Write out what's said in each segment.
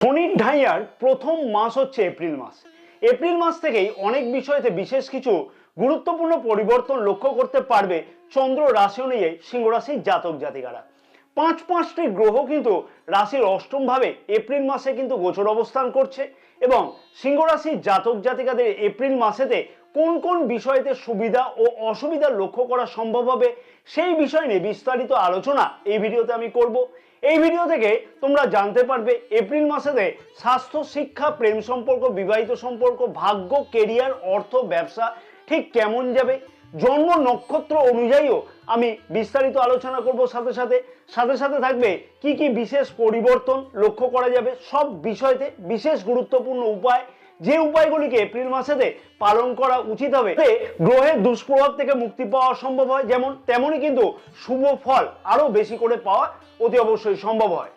শনির ঢাইয়ার প্রথম মাস হচ্ছে এপ্রিল মাস। এপ্রিল মাস থেকেই অনেক বিষয়তে বিশেষ কিছু গুরুত্বপূর্ণ পরিবর্তন লক্ষ্য করতে পারবে চন্দ্র রাশি অনুযায়ী সিংহ রাশির জাতক জাতিকারা। পাঁচটি গ্রহ কিন্তু রাশির অষ্টম ভাবে এপ্রিল মাসে কিন্তু গোচর অবস্থান করছে এবং সিংহ রাশির জাতক জাতিকাদের এপ্রিল মাসেতে কোন কোন বিষয়তে সুবিধা ও অসুবিধা লক্ষ্য করা সম্ভব হবে সেই বিষয় নিয়ে বিস্তারিত আলোচনা এই ভিডিওতে আমি করব। এই ভিডিও থেকে তোমরা জানতে পারবে এপ্রিল মাসেতে স্বাস্থ্য, শিক্ষা, প্রেম সম্পর্ক, বিবাহিত সম্পর্ক, ভাগ্য, কেরিয়ার, অর্থ, ব্যবসা ঠিক কেমন যাবে। জন্ম নক্ষত্র অনুযায়ীও আমি বিস্তারিত আলোচনা করব। সাথে সাথে থাকবে কি কি বিশেষ পরিবর্তন লক্ষ্য করা যাবে সব বিষয়তে বিশেষ গুরুত্বপূর্ণ উপায়, যে উপায়গুলিকে এপ্রিল মাসেতে পালন করা উচিত হবে গ্রহের দুষ্প্রভাব থেকে মুক্তি পাওয়া সম্ভব হয়, যেমন তেমনই কিন্তু শুভ ফল আরো বেশি করে পাওয়া অতি অবশ্যই সম্ভব হয়।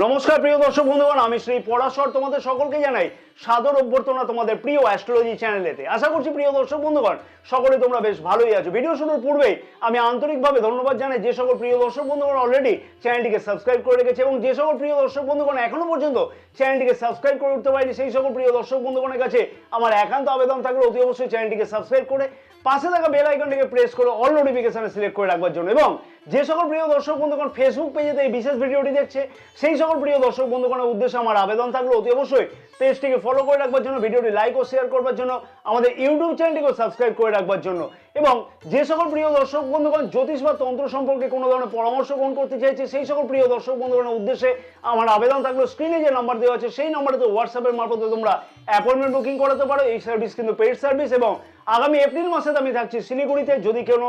নমস্কার প্রিয় দর্শক বন্ধুগণ, আমি শ্রী পরাশর তোমাদের সকলকে জানাই সাদর অভ্যর্থনা তোমাদের প্রিয় অ্যাস্ট্রোলজি চ্যানেলেতে। আশা করছি প্রিয় দর্শক বন্ধুগণ সকলে তোমরা বেশ ভালোই আছো। ভিডিও শুরুর পূর্বেই আমি আন্তরিকভাবে ধন্যবাদ জানাই যে সকল প্রিয় দর্শক বন্ধুগণ অলরেডি চ্যানেলটিকে সাবস্ক্রাইব করে রেখেছে এবং যে সকল প্রিয় দর্শক বন্ধুগণ এখনো পর্যন্ত চ্যানেলটিকে সাবস্ক্রাইব করে উঠতে পারেনি সেই সকল প্রিয় দর্শক বন্ধুগণের কাছে আমার একান্ত আবেদন থাকলে অতি অবশ্যই চ্যানেলটিকে সাবস্ক্রাইব করে পাশে থাকা বেল আইকনটিকে প্রেস করে অল নোটিফিকেশনে সিলেক্ট করে রাখবার জন্য, এবং যে সকল প্রিয় দর্শক বন্ধুগণ ফেসবুক পেজেতে এই বিশেষ ভিডিওটি দেখছে সেই সকল প্রিয় দর্শক বন্ধুগণের উদ্দেশ্যে আমার আবেদন থাকলে অতি অবশ্যই পেজটিকে ফলো করে রাখবার জন্য, ভিডিওটি লাইক ও শেয়ার করবার জন্য, আমাদের ইউটিউব চ্যানেলটিকে সাবস্ক্রাইব করে রাখবার জন্য, এবং যে সকল প্রিয় দর্শক বন্ধুগণ জ্যোতিষ বা তন্ত্র সম্পর্কে কোনো ধরনের পরামর্শ গ্রহণ করতে চাইছে সেই সকল প্রিয় দর্শক বন্ধুগণের উদ্দেশ্যে আমার আবেদন থাকলো স্ক্রিনে যে নাম্বার দেওয়া আছে সেই নাম্বারে হোয়াটসঅ্যাপের মারফতে তোমরা অ্যাপয়েন্টমেন্ট বুকিং করাতে পারো। এই সার্ভিস কিন্তু পেইড সার্ভিস এবং আগামী এপ্রিল মাসে আমি থাকছি শিলিগুড়িতে। যদি কোনো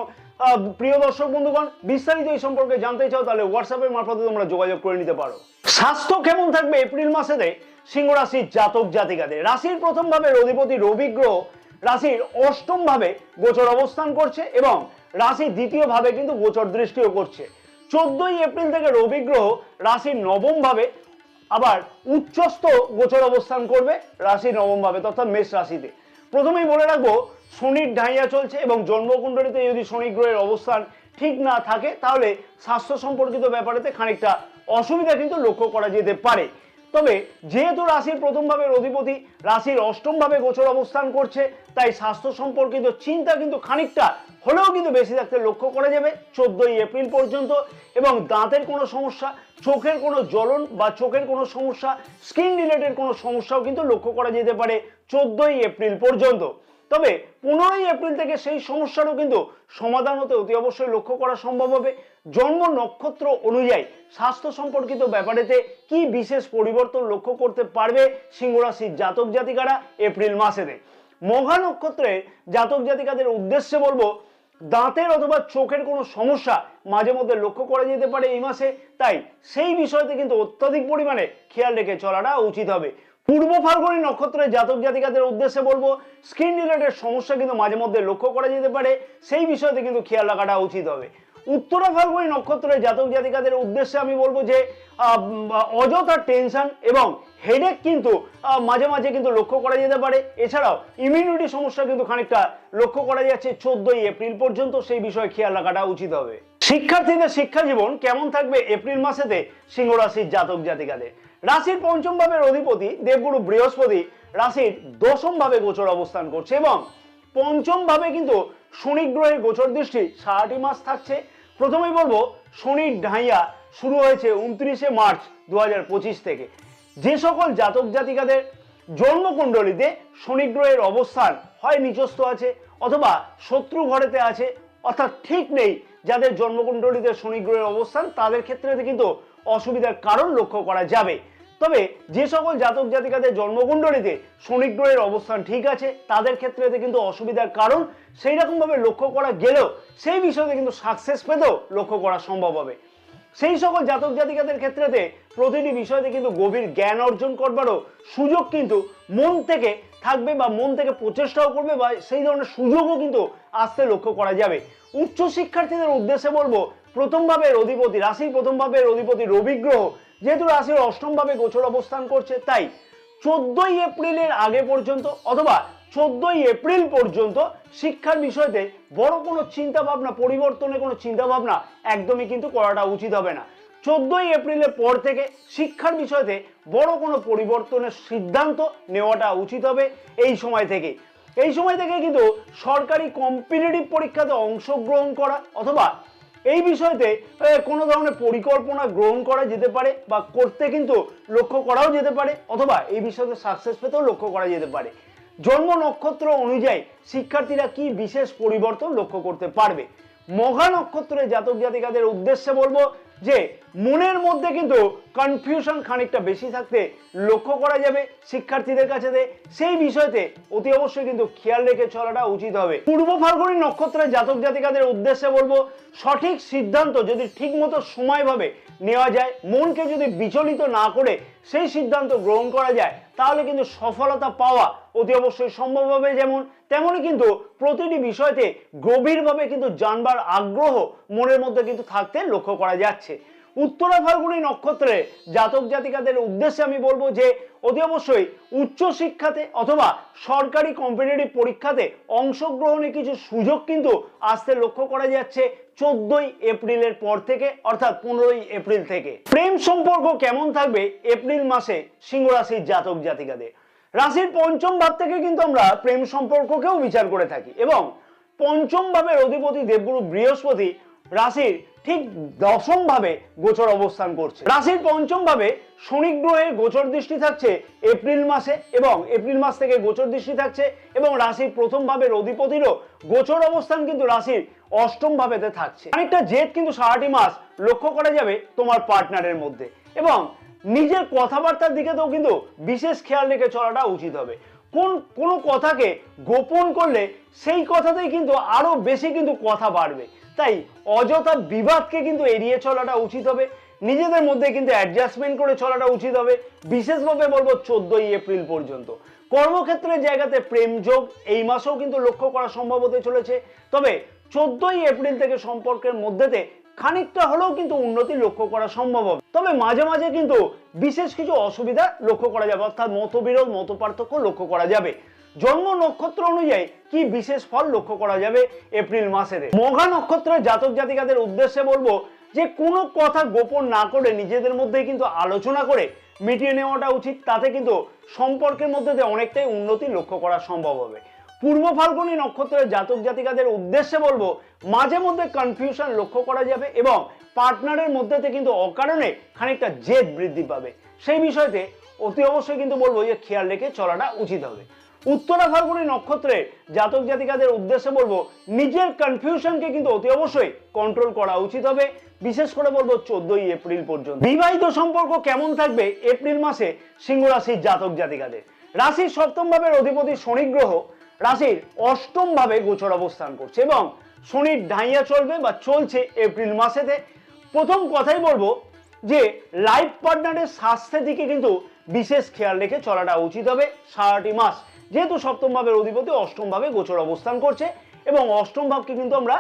প্রিয় দর্শক বন্ধুগণ বিস্তারিত এই সম্পর্কে জানতে চাও তাহলে হোয়াটসঅ্যাপের মারফতে তোমরা যোগাযোগ করে নিতে পারো। স্বাস্থ্য কেমন থাকবে এপ্রিল মাসেতে সিংহ রাশির জাতক জাতিকাদের? রাশির প্রথম ভাবে অধিপতি রবি গ্রহ রাশির অষ্টম ভাবে গোচর অবস্থান করছে এবং রাশির দ্বিতীয় ভাবে কিন্তু গোচর দৃষ্টিও করছে। 14ই এপ্রিল থেকে রবি গ্রহ রাশির নবম ভাবে আবার উচ্চস্থ গোচর অবস্থান করবে রাশির নবম ভাবে অর্থাৎ মেষ রাশিতে। প্রথমেই বলে রাখবো শনির ঢাইয়া চলছে এবং জন্মকুণ্ডলিতে যদি শনি গ্রহের অবস্থান ঠিক না থাকে তাহলে স্বাস্থ্য সম্পর্কিত ব্যাপারেতে খানিকটা অসুবিধা কিন্তু লক্ষ্য করা যেতে পারে। তবে যেহেতু রাশির প্রথম ভাবের অধিপতি রাশির অষ্টম ভাবে গোচর অবস্থান করছে তাই স্বাস্থ্য সম্পর্কিত চিন্তা কিন্তু খানিকটা হলেও কিন্তু বেশি থাকতে লক্ষ্য করা যাবে 14ই এপ্রিল পর্যন্ত। এবং দাঁতের কোনো সমস্যা, চোখের কোনো জ্বলন বা চোখের কোনো সমস্যা, স্কিন রিলেটেড কোনো সমস্যাও কিন্তু লক্ষ্য করা যেতে পারে 14ই এপ্রিল পর্যন্ত। তবে 15ই এপ্রিল থেকে সেই সমস্যারও কিন্তু সমাধান হতে অতি অবশ্যই লক্ষ্য করা সম্ভব হবে। জন্ম নক্ষত্র অনুযায়ী স্বাস্থ্য সম্পর্কিত ব্যাপারেতে কি বিশেষ পরিবর্তন লক্ষ্য করতে পারবে সিংহ রাশির জাতক জাতিকারা এপ্রিল মাসেতে? মঘা নক্ষত্রে জাতক জাতিকাদের উদ্দেশ্যে বলবো দাঁতের অথবা চোখের কোনো সমস্যা মাঝে মধ্যে লক্ষ্য করা যেতে পারে এই মাসে, তাই সেই বিষয়তে কিন্তু অত্যাধিক পরিমাণে খেয়াল রেখে চলাটা উচিত হবে। পূর্ব ফাল্গুনী নক্ষত্রের জাতক জাতিকাদের উদ্দেশ্যে বলবো স্কিন রিলেটেড সমস্যা কিন্তু মাঝে মধ্যে লক্ষ্য করা যেতে পারে, সেই বিষয়তে কিন্তু খেয়াল রাখাটা উচিত হবে। উত্তরা ফাল্গুনী নক্ষত্রের জাতক জাতিকাদের উদ্দেশ্যে আমি বলবো যে অযথা টেনশন এবং হেডেক কিন্তু মাঝে মাঝে কিন্তু লক্ষ্য করা যেতে পারে। এছাড়াও ইমিউনিটি সমস্যা কিন্তু খানিকটা লক্ষ্য করা যাচ্ছে 14ই এপ্রিল পর্যন্ত, সেই বিষয়ে খেয়াল রাখাটা উচিত হবে। শিক্ষার্থীদের শিক্ষা জীবন কেমন থাকবে এপ্রিল মাসেতে সিংহ রাশির জাতক জাতিকাদের? রাশির পঞ্চম ভাবের অধিপতি দেবগুরু বৃহস্পতি রাশির দশম ভাবে গোচর অবস্থান করছে এবং পঞ্চম ভাবে কিন্তু শনি গ্রহের গোচর দৃষ্টি সারাটি মাস থাকছে। প্রথমেই বলবো শনির ঢাইয়া শুরু হয়েছে 29শে মার্চ 2025 থেকে। যে সকল জাতক জাতিকাদের জন্মকুণ্ডলিতে শনি গ্রহের অবস্থান হয় নিচস্থ আছে অথবা শত্রু ঘরেতে আছে অর্থাৎ ঠিক নেই, যাদের জন্মকুণ্ডলিতে শনি গ্রহের অবস্থান তাদের ক্ষেত্রে কিন্তু অসুবিধার কারণ লক্ষ্য করা যাবে। তবে যে সকল জাতক জাতিকাদের জন্মকুণ্ডলিতে শনি গ্রহের অবস্থান ঠিক আছে তাদের ক্ষেত্রে কিন্তু অসুবিধার কারণ সেই রকম ভাবে লক্ষ্য করা গেলেও সেই বিষয়ে কিন্তু সাকসেস পেতেও লক্ষ্য করা সম্ভব হবে। সেই সকল জাতক জাতিকাদের ক্ষেত্রেতে প্রতিটি বিষয়তে কিন্তু গভীর জ্ঞান অর্জন করবারও সুযোগ কিন্তু মন থেকে থাকবে বা মন থেকে প্রচেষ্টাও করবে বা সেই ধরনের সুযোগও কিন্তু আসতে লক্ষ্য করা যাবে। উচ্চ শিক্ষার্থীদের উদ্দেশ্যে বলবো প্রথম ভাবের অধিপতি রাশির প্রথম ভাবের অধিপতি রবি গ্রহ যেহেতু রাশির অষ্টম ভাবে গোচর অবস্থান করছে তাই 14ই এপ্রিলের আগে পর্যন্ত অথবা 14ই এপ্রিল পর্যন্ত শিক্ষার বিষয়তে বড় কোনো চিন্তা ভাবনা পরিবর্তনের কোনো চিন্তা ভাবনা একদমই কিন্তু করাটা উচিত হবে না। 14ই এপ্রিলের পর থেকে শিক্ষার বিষয়তে বড় কোনো পরিবর্তনের সিদ্ধান্ত নেওয়াটা উচিত হবে এই সময় থেকে। এই সময় থেকে কিন্তু সরকারি কম্পিটিটিভ পরীক্ষাতে অংশগ্রহণ করা অথবা এই বিষয়তে কোনো ধরনের পরিকল্পনা গ্রহণ করা যেতে পারে বা করতে কিন্তু লক্ষ্য করাও যেতে পারে অথবা এই বিষয়তে সাকসেস পেতেও লক্ষ্য করা যেতে পারে। জন্ম নক্ষত্র অনুযায়ী শিক্ষার্থীরা কি বিশেষ পরিবর্তন লক্ষ্য করতে পারবে। মঘা নক্ষত্রের জাতক জাতিকাদের উদ্দেশ্যে বলবো যে মনের মধ্যে কিন্তু কনফিউশন খানিকটা বেশি থাকতে লক্ষ্য করা যাবে শিক্ষার্থীদের কাছে। সেই বিষয়তে অতি অবশ্যই কিন্তু খেয়াল রেখে চলাটা উচিত হবে। পূর্ব ফাল্গুনী নক্ষত্রের জাতক জাতিকাদের উদ্দেশ্যে বলবো সঠিক সিদ্ধান্ত যদি ঠিক মতো সময়ভাবে নেওয়া যায়, মনকে যদি বিচলিত না করে সেই সিদ্ধান্ত গ্রহণ করা যায়, তাহলে কিন্তু সফলতা পাওয়া অতি অবশ্যই সম্ভব হবে। যেমন তেমনই কিন্তু প্রতিটি বিষয়তে গভীরভাবে কিন্তু জানবার আগ্রহ মনের মধ্যে কিন্তু থাকতে লক্ষ্য করা যাচ্ছে। উত্তরা ফাল্গুনী নক্ষত্রে জাতক জাতিকাদের উদ্দেশ্যে আমি বলবো যে অতি অবশ্যই উচ্চ শিক্ষাতে অথবা সরকারি কম্পিটিটিভ পরীক্ষাতে অংশগ্রহণের কিছু সুযোগ কিন্তু আসতে লক্ষ্য করা যাচ্ছে 14ই এপ্রিলের পর থেকে, অর্থাৎ 15ই এপ্রিল থেকে। প্রেম সম্পর্ক কেমন থাকবে এপ্রিল মাসে সিংহ রাশির জাতক জাতিকাদের। রাশির পঞ্চম ভাব থেকে কিন্তু আমরা প্রেম সম্পর্ককেও বিচার করে থাকি এবং পঞ্চম ভাবের অধিপতি দেবগুরু বৃহস্পতি রাশির ঠিক দশম ভাবে গোচর অবস্থান করছে। রাশির পঞ্চম ভাবে শনি গ্রহের গোচর দৃষ্টি থাকছে এপ্রিল মাসে এবং এপ্রিল মাস থেকে গোচর দৃষ্টি থাকছে এবং রাশির প্রথম ভাবের অধিপতিরও গোচর অবস্থান কিন্তু রাশির অষ্টম ভাবেতে থাকছে। অনেকটা জেদ কিন্তু সারাটি মাস লক্ষ্য করা যাবে তোমার পার্টনারের মধ্যে এবং নিজের কথাবার্তার দিকেও কিন্তু বিশেষ খেয়াল রেখে চলাটা উচিত হবে। কোনো কথাকে গোপন করলে সেই কথাতেই কিন্তু আরো বেশি কিন্তু কথা বাড়বে। তাই অযথা বিবাদকে কিন্তু এড়িয়ে চলাটা উচিত হবে। নিজেদের মধ্যে কিন্তু অ্যাডজাস্টমেন্ট করে চলাটা উচিত হবে। বিশেষভাবে বলবো 14ই এপ্রিল পর্যন্ত কর্মক্ষেত্রের জায়গাতে প্রেম যোগ এই মাসেও কিন্তু লক্ষ্য করা সম্ভব হতে চলেছে। তবে 14ই এপ্রিল থেকে সম্পর্কের মধ্যেতে খানিকটা হলেও কিন্তু উন্নতি লক্ষ্য করা সম্ভব হবে। তবে মাঝে মাঝে কিন্তু বিশেষ কিছু অসুবিধা লক্ষ্য করা যাবে, অর্থাৎ মতবিরোধ মতপার্থক্য লক্ষ্য করা যাবে। জন্ম নক্ষত্র অনুযায়ী কি বিশেষ ফল লক্ষ্য করা যাবে এপ্রিল মাসে। মঘা নক্ষত্রের জাতক জাতিকাদের উদ্দেশ্যে বলবো যে কোনো কথা গোপন না করে নিজেদের মধ্যে কিন্তু আলোচনা করে মিটিয়ে নেওয়াটা উচিত। তাতে কিন্তু সম্পর্কের মধ্যে অনেকটাই উন্নতি লক্ষ্য করা সম্ভব হবে। পূর্ব ফাল্গুনী নক্ষত্রের জাতক জাতিকাদের উদ্দেশ্যে বলবো মাঝে মধ্যে কনফিউশন লক্ষ্য করা যাবে এবং পার্টনারের মধ্যে কিন্তু অকারণে খানিকটা জেদ বৃদ্ধি পাবে। সেই বিষয়তে অতি অবশ্যই কিন্তু বলবো যে খেয়াল রেখে চলাটা উচিত হবে। উত্তরা ফাল্গুনী নক্ষত্রে জাতক জাতিকাদের উদ্দেশ্যে বলবো নিজের কনফিউশনকে কিন্তু অতি অবশ্যই কন্ট্রোল করা উচিত হবে। বিশেষ করে বলবো 14ই এপ্রিল পর্যন্ত। বিবাহিত সম্পর্ক কেমন থাকবে এপ্রিল মাসে সিংহ রাশির জাতক জাতিকাদের। রাশির সপ্তম ভাবের অধিপতি শনি গ্রহ রাশির অষ্টম ভাবে গোচর অবস্থান করছে এবং শনির ঢাইয়া চলবে বা চলছে এপ্রিল মাসেতে। প্রথম কথাই বলবো যে লাইফ পার্টনারের স্বাস্থ্যের দিকে কিন্তু বিশেষ খেয়াল রেখে চলাটা উচিত হবে সারাটি মাস, যেহেতু সপ্তম ভাবের অধিপতি অষ্টম ভাবে গোচর অবস্থান করছে এবং অষ্টম ভাবকে কিন্তু আমরা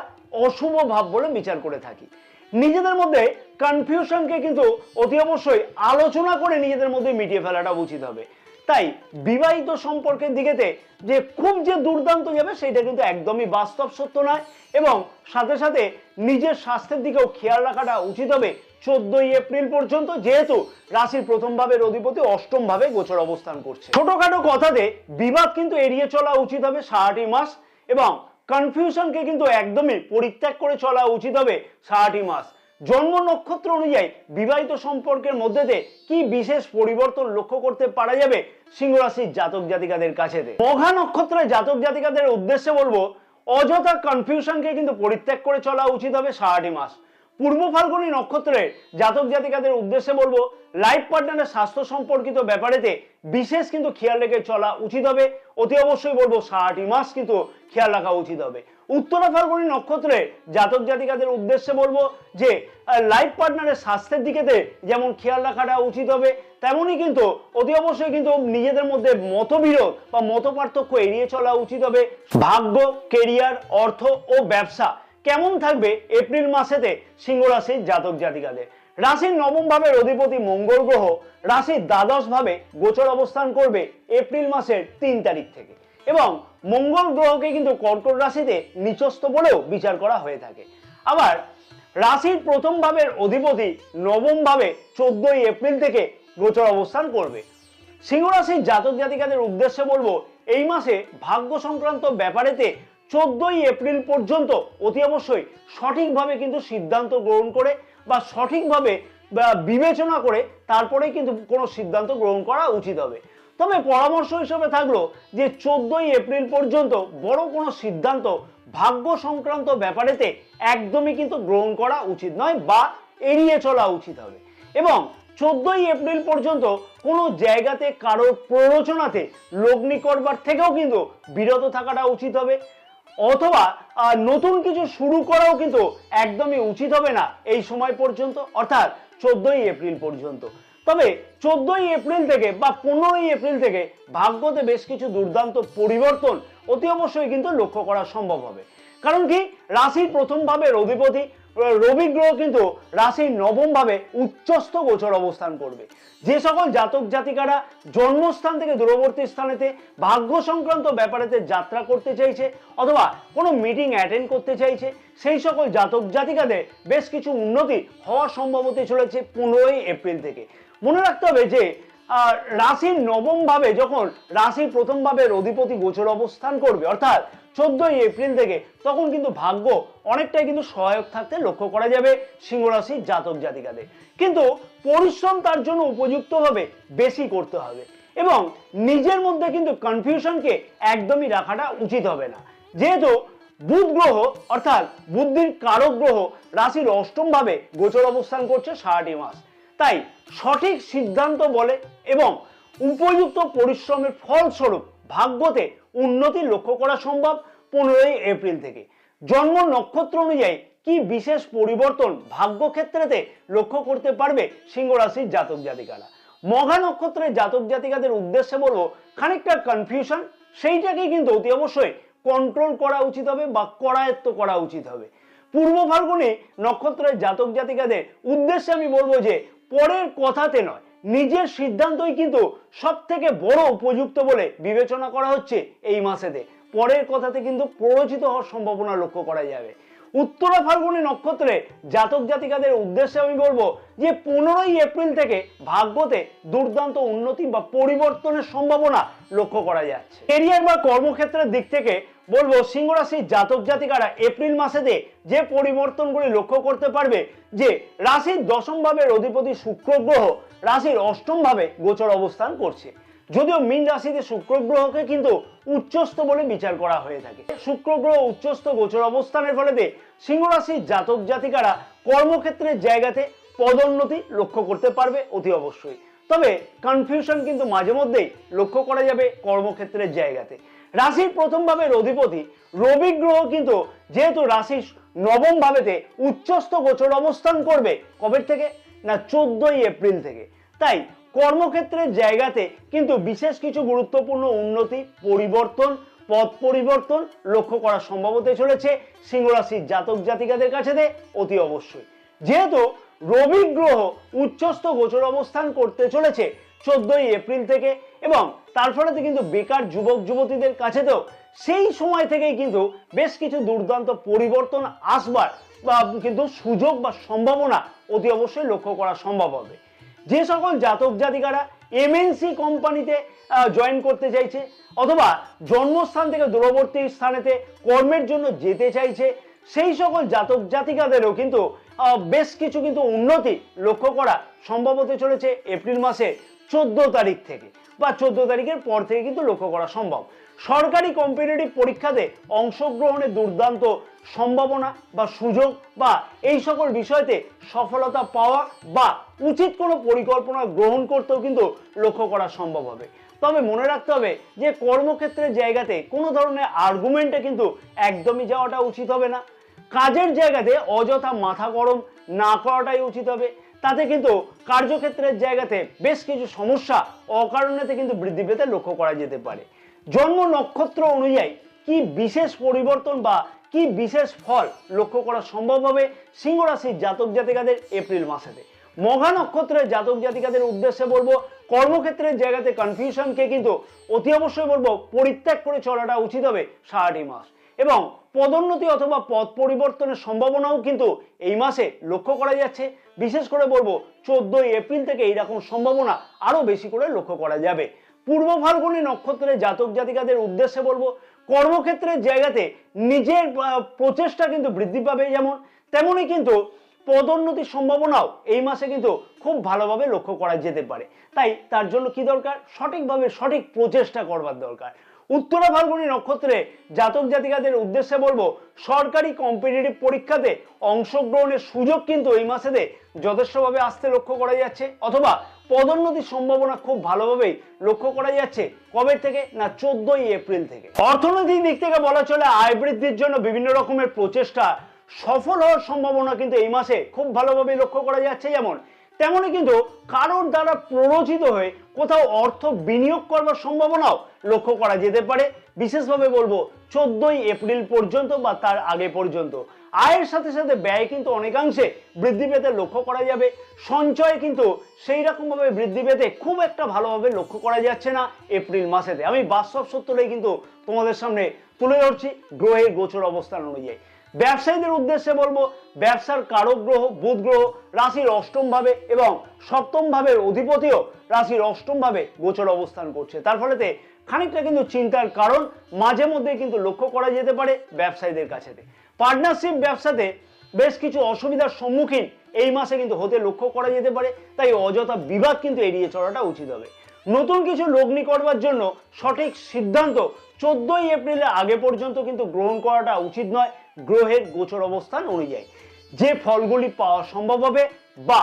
অশুভ ভাব বলে বিচার করে থাকি। নিজেদের মধ্যে কনফিউশনকে কিন্তু অতি অবশ্যই আলোচনা করে নিজেদের মধ্যে মিটিয়ে ফেলাটা উচিত হবে। তাই বিবাহিত সম্পর্কের দিকেতে যে খুব যে দুর্দান্ত যাবে সেটা কিন্তু একদমই বাস্তব সত্য নয় এবং সাথে সাথে নিজের স্বাস্থ্যের দিকেও খেয়াল রাখাটা উচিত হবে 14ই এপ্রিল পর্যন্ত, যেহেতু রাশির প্রথম ভাবের অধিপতি অষ্টম ভাবে গোচর অবস্থান করছে। ছোটখাটো কথাতে বিবাদ কিন্তু এড়িয়ে চলা উচিত হবে সারাটি মাস এবং কনফিউশনকে কিন্তু একদমই পরিত্যাগ করে চলা উচিত হবে সারাটি মাস। জন্ম নক্ষত্র অনুযায়ী বিবাহিত সম্পর্কের মধ্যে কি বিশেষ পরিবর্তন লক্ষ্য করতে পারা যাবে সিংহ রাশির জাতক জাতিকাদের কাছে। মঘা নক্ষত্রের জাতক জাতিকাদের উদ্দেশ্যে বলবো অযথা কনফিউশনকে কিন্তু পরিত্যাগ করে চলা উচিত হবে সারাটি মাস। পূর্ব ফাল্গুনী নক্ষত্রের জাতক জাতিকাদের উদ্দেশ্যে বলবো লাইফ পার্টনারের স্বাস্থ্য সম্পর্কিত ব্যাপারেতে বিশেষ কিন্তু খেয়াল রেখে চলা উচিত হবে। অতি অবশ্যই বলবো সারাটি মাস কিন্তু খেয়াল রাখা উচিত হবে। উত্তরা ফাল্গুনী নক্ষত্রের জাতক জাতিকাদের উদ্দেশ্যে বলবো যে লাইফ পার্টনারের স্বাস্থ্যের দিকেতে যেমন খেয়াল রাখাটা উচিত হবে, তেমনই কিন্তু অতি অবশ্যই কিন্তু নিজেদের মধ্যে মতবিরোধ বা মতপার্থক্য এড়িয়ে চলা উচিত হবে। ভাগ্য, কেরিয়ার, অর্থ ও ব্যবসা কেমন থাকবে এপ্রিল মাসেতে সিংহ রাশির জাতক জাতিকাদের। রাশির নবম ভাবের অধিপতি মঙ্গল গ্রহ রাশির দ্বাদশ ভাবে গোচর অবস্থান করবে এপ্রিল মাসের 3 তারিখ থেকে এবং মঙ্গল গ্রহকে কিন্তু কর্কট রাশিতে নিচস্থ বলেও বিচার করা হয়ে থাকে। আবার রাশির প্রথম ভাবের অধিপতি নবম ভাবে 14ই এপ্রিল থেকে গোচর অবস্থান করবে। সিংহ রাশির জাতক জাতিকাদের উদ্দেশ্যে বলবো, এই মাসে ভাগ্য সংক্রান্ত ব্যাপারেতে 14ই এপ্রিল পর্যন্ত অতি অবশ্যই সঠিকভাবে কিন্তু সিদ্ধান্ত গ্রহণ করে বা সঠিকভাবে বিবেচনা করে তারপরে কিন্তু কোনো সিদ্ধান্ত গ্রহণ করা উচিত হবে। তবে পরামর্শ হিসেবে থাকলো যে 14ই এপ্রিল পর্যন্ত বড় কোনো সিদ্ধান্ত ভাগ্য সংক্রান্ত ব্যাপারেতে একদমই কিন্তু গ্রহণ করা উচিত নয় বা এড়িয়ে চলা উচিত হবে। এবং 14ই এপ্রিল পর্যন্ত কোনো জায়গাতে কারোর প্ররোচনাতে লগ্নি করবার থেকেও কিন্তু বিরত থাকাটা উচিত হবে, অথবা নতুন কিছু শুরু করাও কিন্তু একদমই উচিত হবে না এই সময় পর্যন্ত, অর্থাৎ 14ই এপ্রিল পর্যন্ত। তবে 14ই এপ্রিল থেকে বা 15ই এপ্রিল থেকে ভাগ্যতে বেশ কিছু দুর্দান্ত পরিবর্তন অতি অবশ্যই কিন্তু লক্ষ্য করা সম্ভব হবে। কারণ কি, রাশির প্রথম ভাবের অধিপতি রবি গ্রহ কিন্তু রাশির নবম ভাবে উচ্চস্থ গোচর অবস্থান করবে। যে সকল জাতক জাতিকারা জন্মস্থান থেকে দূরবর্তী স্থানেতে ভাগ্য সংক্রান্ত ব্যাপারেতে যাত্রা করতে চাইছে অথবা কোনো মিটিং অ্যাটেন্ড করতে চাইছে, সেই সকল জাতক জাতিকাদের বেশ কিছু উন্নতি হওয়ার সম্ভাবনা চলেছে 15ই এপ্রিল থেকে। মনে রাখতে হবে যে রাশির নবম ভাবে যখন রাশির প্রথম ভাবের অধিপতি গোচর অবস্থান করবে, অর্থাৎ 14ই এপ্রিল থেকে, তখন কিন্তু ভাগ্য অনেকটাই কিন্তু সহায়ক থাকতে লক্ষ্য করা যাবে সিংহ রাশির জাতক জাতিকাদের। কিন্তু পরিশ্রম তার জন্য উপযুক্তভাবে বেশি করতে হবে এবং নিজের মধ্যে কিন্তু কনফিউশনকে একদমই রাখাটা উচিত হবে না। যেহেতু বুধ গ্রহ অর্থাৎ বুদ্ধির কারক গ্রহ রাশির অষ্টম ভাবে গোচর অবস্থান করছে সারাটি মাস, তাই সঠিক সিদ্ধান্ত বলে এবং উপযুক্ত পরিশ্রমের ফলস্বরূপ ভাগ্যতে উন্নতি লক্ষ্য করা সম্ভব 15ই এপ্রিল থেকে। জন্ম নক্ষত্র অনুযায়ী কি বিশেষ পরিবর্তন ভাগ্য ক্ষেত্রেতে লক্ষ্য করতে পারবে সিংহ রাশির জাতক জাতিকারা। মঘা নক্ষত্রের জাতক জাতিকাদের উদ্দেশ্যে বলবো, খানিকটা কনফিউশন সেইটাকেই কিন্তু অতি অবশ্যই কন্ট্রোল করা উচিত হবে বা করায়ত্ত করা উচিত হবে। পূর্ব ফাল্গুনী নক্ষত্রের জাতক জাতিকাদের উদ্দেশ্যে আমি বলবো যে পরের কথাতে নয়, নিজের সিদ্ধান্তই কিন্তু সব থেকে বড় উপযুক্ত বলে বিবেচনা করা হচ্ছে এই মাসেতে। পরের কথাতে কিন্তু প্ররোচিত হওয়ার সম্ভাবনা লক্ষ্য করা যাবে। উত্তরা ফাল্গুনী নক্ষত্রে জাতক জাতিকাদের উদ্দেশ্যে আমি বলবো যে 15ই এপ্রিল থেকে ভাগ্যতে দুর্দান্ত উন্নতি বা পরিবর্তনের সম্ভাবনা লক্ষ্য করা যাচ্ছে। ক্যারিয়ার বা কর্মক্ষেত্রের দিক থেকে বলবো, সিংহ রাশির জাতক জাতিকারা এপ্রিল মাসেতে যে পরিবর্তনগুলি লক্ষ্য করতে পারবে যে রাশির দশম ভাবের অধিপতি শুক্র গ্রহ রাশির অষ্টম ভাবে গোচর অবস্থান করছে। যদিও মীন রাশিতে শুক্র গ্রহকে কিন্তু উচ্চস্থ বলে বিচার করা হয়ে থাকে। শুক্র গ্রহ উচ্চস্থ গোচর অবস্থানের ফলে সিংহ রাশির জাতক জাতিকারা কর্মক্ষেত্রের জায়গাতে পদোন্নতি লক্ষ্য করতে পারবে অতি অবশ্যই। তবে কনফিউশন কিন্তু মাঝে মধ্যেই লক্ষ্য করা যাবে কর্মক্ষেত্রের জায়গাতে। রাশির প্রথম ভাবের অধিপতি রবি গ্রহ কিন্তু যেহেতু রাশির নবম ভাবেতে উচ্চস্থ গোচর অবস্থান করবে কবে থেকে না 14ই এপ্রিল থেকে, তাই কর্মক্ষেত্রের জায়গাতে কিন্তু বিশেষ কিছু গুরুত্বপূর্ণ উন্নতি পরিবর্তন পদ পরিবর্তন লক্ষ্য করা সম্ভব হতে চলেছে সিংহ রাশির জাতক জাতিকাদের কাছে অতি অবশ্যই। যেহেতু রবি গ্রহ উচ্চস্থ গোচর অবস্থান করতে চলেছে 14ই এপ্রিল থেকে এবং তার ফলে কিন্তু বেকার যুবক যুবতীদের কাছেতেও সেই সময় থেকেই কিন্তু বেশ কিছু দুর্দান্ত পরিবর্তন আসবার বা কিন্তু সুযোগ বা সম্ভাবনা অতি অবশ্যই লক্ষ্য করা সম্ভব হবে। যে সকল জাতক জাতিকারা এমএনসি কোম্পানিতে জয়েন করতে চাইছে অথবা জন্মস্থান থেকে দূরবর্তী স্থানেতে কর্মের জন্য যেতে চাইছে, সেই সকল জাতক জাতিকাদেরও কিন্তু বেশ কিছু কিন্তু উন্নতি লক্ষ্য করা সম্ভব হতে চলেছে এপ্রিল মাসে 14 তারিখ থেকে বা 14 তারিখের পর থেকে কিন্তু লক্ষ্য করা সম্ভব। সরকারি কম্পিটিটিভ পরীক্ষাতে অংশগ্রহণের দুর্দান্ত সম্ভাবনা বা সুযোগ বা এই সকল বিষয়তে সফলতা পাওয়া বা উচিত কোনো পরিকল্পনা গ্রহণ করতেও কিন্তু লক্ষ্য করা সম্ভব হবে। তবে মনে রাখতে হবে যে কর্মক্ষেত্রের জায়গাতে কোনো ধরনের আর্গুমেন্টে কিন্তু একদমই যাওয়াটা উচিত হবে না। কাজের জায়গাতে অযথা মাথা গরম না করাটাই উচিত হবে। তাতে কিন্তু কার্যক্ষেত্রের জায়গাতে বেশ কিছু সমস্যা অকারণেতে কিন্তু বৃদ্ধি পেতে লক্ষ্য করা যেতে পারে। জন্ম নক্ষত্র অনুযায়ী কি বিশেষ পরিবর্তন বা কি বিশেষ ফল লক্ষ্য করা সম্ভব হবে সিংহ রাশির জাতক জাতিকাদের এপ্রিল মাসেতে। মঘা নক্ষত্রের জাতক জাতিকাদের উদ্দেশ্যে বলবো, কর্মক্ষেত্রের জায়গাতে কনফিউশনকে কিন্তু অতি অবশ্যই বলবো পরিত্যাগ করে চলাটা উচিত হবে সারাটি মাস। এবং পদোন্নতি অথবা পদ পরিবর্তনের সম্ভাবনাও কিন্তু এই মাসে লক্ষ্য করা যাচ্ছে। বিশেষ করে বলবো 14 এপ্রিল থেকে এইরকম সম্ভাবনা আরো বেশি করে লক্ষ্য করা যাবে। পূর্ব ফাল্গুনী নক্ষত্রের জাতক জাতিকাদের উদ্দেশ্যে বলবো কর্মক্ষেত্রের জায়গাতে নিজের প্রচেষ্টা কিন্তু বৃদ্ধি পাবে, যেমন তেমনই কিন্তু পদোন্নতির সম্ভাবনাও এই মাসে কিন্তু খুব ভালোভাবে লক্ষ্য করা যেতে পারে। তাই তার জন্য কি দরকার? সঠিকভাবে সঠিক প্রচেষ্টা করবার দরকার। উত্তরা ফাল্গুনী নক্ষত্রে জাতক জাতিকাদের উদ্দেশ্যে বলবো সরকারি কম্পিটিটিভ পরীক্ষাতে অংশগ্রহণের সুযোগ কিন্তু এই মাসেতে যথেষ্টভাবে আসতে লক্ষ্য করা যাচ্ছে, অথবা পদোন্নতির সম্ভাবনা খুব ভালোভাবেই লক্ষ্য করা যাচ্ছে। কবে থেকে? না 14 এপ্রিল থেকে। অর্থনৈতিক দিক থেকে বলা চলে আয় বৃদ্ধির জন্য বিভিন্ন রকমের প্রচেষ্টা সফল হওয়ার সম্ভাবনা কিন্তু এই মাসে খুব ভালোভাবে লক্ষ্য করা যাচ্ছে। যেমন তেমনই কিন্তু কারোর দ্বারা প্ররোচিত হয়ে কোথাও অর্থ বিনিয়োগ করবার সম্ভাবনাও লক্ষ্য করা যেতে পারে। বিশেষভাবে বলবো 14 এপ্রিল পর্যন্ত বা তার আগে পর্যন্ত আয়ের সাথে সাথে ব্যয় কিন্তু অনেকাংশে বৃদ্ধি পেতে লক্ষ্য করা যাবে। সঞ্চয় কিন্তু সেই রকম ভাবে বৃদ্ধি পেতে খুব একটা ভালোভাবে লক্ষ্য করা যাচ্ছে না এপ্রিল মাসেতে। আমি বাস্তব সত্যটাই কিন্তু তোমাদের সামনে তুলে ধরছি গ্রহের গোচর অবস্থান অনুযায়ী। ব্যবসায়ীদের উদ্দেশ্যে বলবো ব্যবসার কারক গ্রহ বুধ গ্রহ রাশির অষ্টম ভাবে এবং সপ্তম ভাবের অধিপতিও রাশির অষ্টম ভাবে গোচর অবস্থান করছে। তার ফলেতে খানিকটা কিন্তু চিন্তার কারণ মাঝে মধ্যে কিন্তু লক্ষ্য করা যেতে পারে ব্যবসায়ীদের কাছে। পার্টনারশিপ ব্যবসাতে বেশ কিছু অসুবিধার সম্মুখীন এই মাসে কিন্তু হতে লক্ষ্য করা যেতে পারে। তাই অযথা বিবাদ কিন্তু এড়িয়ে চলাটা উচিত হবে। নতুন কিছু লগ্নি করবার জন্য সঠিক সিদ্ধান্ত 14 এপ্রিলের আগে পর্যন্ত কিন্তু গ্রহণ করাটা উচিত নয় গ্রহের গোচর অবস্থান অনুযায়ী। যে ফলগুলি পাওয়া সম্ভব হবে বা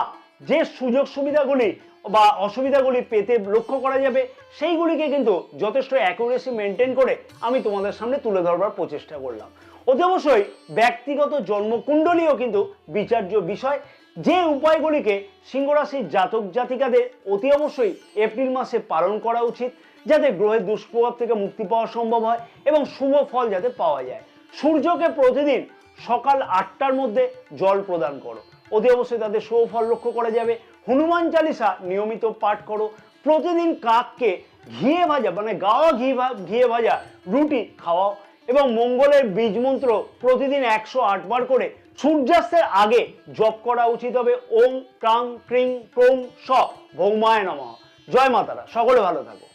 যে সুযোগ সুবিধাগুলি বা অসুবিধাগুলি পেতে লক্ষ্য করা যাবে সেইগুলিকে কিন্তু যথেষ্ট অ্যাকুরেসি মেনটেন করে আমি তোমাদের সামনে তুলে ধরবার প্রচেষ্টা করলাম। অতি অবশ্যই ব্যক্তিগত জন্মকুণ্ডলীও কিন্তু বিচার্য বিষয়। যে উপায়গুলিকে সিংহ রাশির জাতক জাতিকাদের অতি অবশ্যই এপ্রিল মাসে পালন করা উচিত যাতে গ্রহের দুষ্প্রভাব থেকে মুক্তি পাওয়া সম্ভব হয় এবং শুভ ফল যাতে পাওয়া যায়। সূর্যকে প্রতিদিন সকাল 8টার মধ্যে জল প্রদান করো, অতি অবশ্যই তাদের শুভ ফল লক্ষ্য করা যাবে। হনুমান চালিসা নিয়মিত পাঠ করো। প্রতিদিন কাককে ঘিয়ে ভাজা মানে গাওয়া ঘিয়ে ভাজা রুটি খাওয়াও এবং মঙ্গলের বীজ মন্ত্র প্রতিদিন 108 বার করে সূর্যাস্তের আগে জপ করা উচিত হবে। ওম ক্রাং ক্রিং ক্রৌং স ভৌমায় নমঃ। জয় মাতারা, সকলে ভালো থাকো।